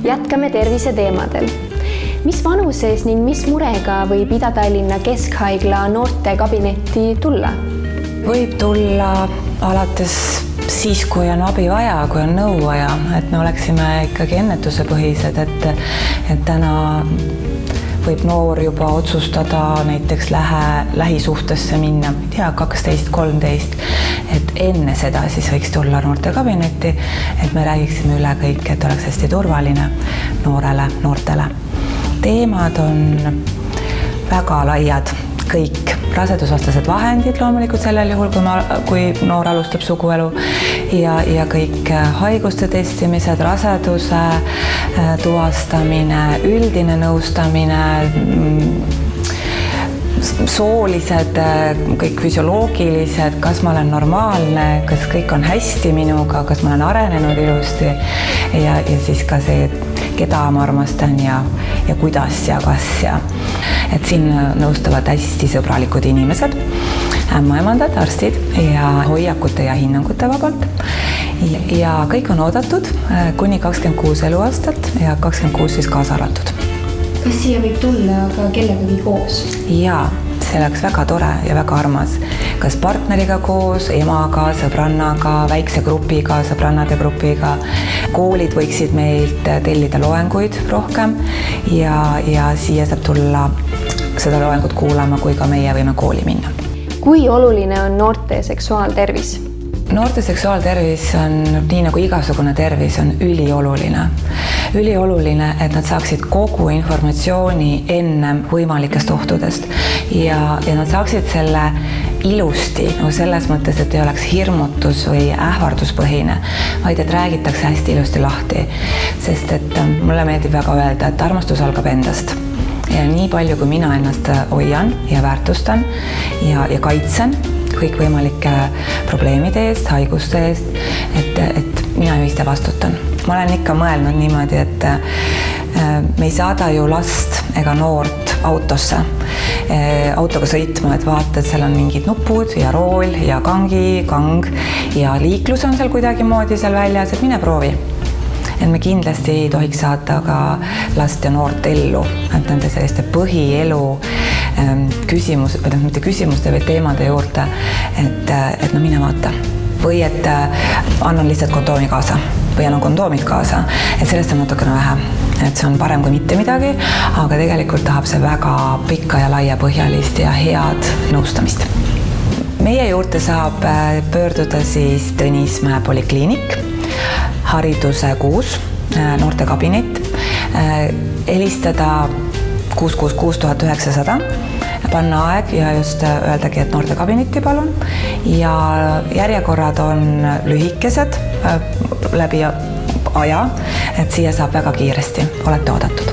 Jätkame tervise teemadel. Mis vanuses ning mis murega võib Ida-Tallinna Keskhaigla noortekabinetti tulla? Võib tulla alates siis, kui on abi vaja, kui on nõu vaja, et me oleksime ikkagi ennetusepõhised, et täna võib noor juba otsustada näiteks lähisuhtesse minna, 12-13, et enne seda siis võiks tulla noortekabinetti, et me räägiksime üle kõik, et oleks hästi turvaline noortele. Teemad on väga laiad, kõik rasedusvastased vahendid loomulikult sellel juhul, kui noor alustab suguelu ja kõik haiguste testimised, raseduse tuvastamine, üldine nõustamine, soolised, kõik füsioloogilised, kas ma olen normaalne, kas kõik on hästi minuga, kas ma olen arenenud ilusti ja siis ka see, keda ma armastan ja kuidas ja kas ja et siin nõustavad hästi sõbralikud inimesed, ämmaemandad, arstid ja hoiakute ja hinnangute vabalt. Ja kõik on oodatud kuni 26 eluaastat ja 26 siis kaasa arvatud. Kas siia võib tulla ka kellegagi koos? Jaa, see oleks väga tore ja väga armas. Kas partneriga koos, emaga, sõbrannaga, väikse grupiga, sõbrannade grupiga. Koolid võiksid meilt tellida loenguid rohkem ja siia saab tulla seda loengut kuulama, kui ka meie võime kooli minna. Kui oluline on noorte seksuaaltervis? Noorte seksuaaltervis on, nii nagu igasugune tervis, on ülioluline. Ülioluline, et nad saaksid kogu informatsiooni ennem võimalikest ohtudest ja nad saaksid selle ilusti, selles mõttes, et ei oleks hirmutus või ähvarduspõhine, vaid et räägitakse hästi ilusti lahti, sest et mulle meeldib väga öelda, et armastus algab endast. Ja nii palju, kui mina ennast hoian ja väärtustan ja kaitsen kõikvõimalike probleemide eest, haiguste eest, et mina ju ise vastutan. Ma olen ikka mõelnud niimoodi, et me ei saada ju last ega noort autoga sõitma, et vaata, et seal on mingid nupud ja rool ja kang ja liiklus on seal kuidagi moodi seal väljas, et mine proovi. Et me kindlasti ei tohiks saada ka last ja noort ellu, et nende selliste põhielu mitte küsimuste või teemade juurde, et no mine vaata. Või et annan lihtsalt kondoomi kaasa või annan kondoomid kaasa, et sellest on natukene vähe. Et see on parem kui mitte midagi, aga tegelikult tahab see väga pikka ja laiapõhjalist ja head nõustamist. Meie juurde saab pöörduda siis Tõnismäe polikliinik, hariduse 6, noortekabinet, helistada 666 900, panna aeg ja just öeldagi, et noortekabinetti palun ja järjekorrad on lühikesed läbi aja, et siia saab väga kiiresti, olete oodatud.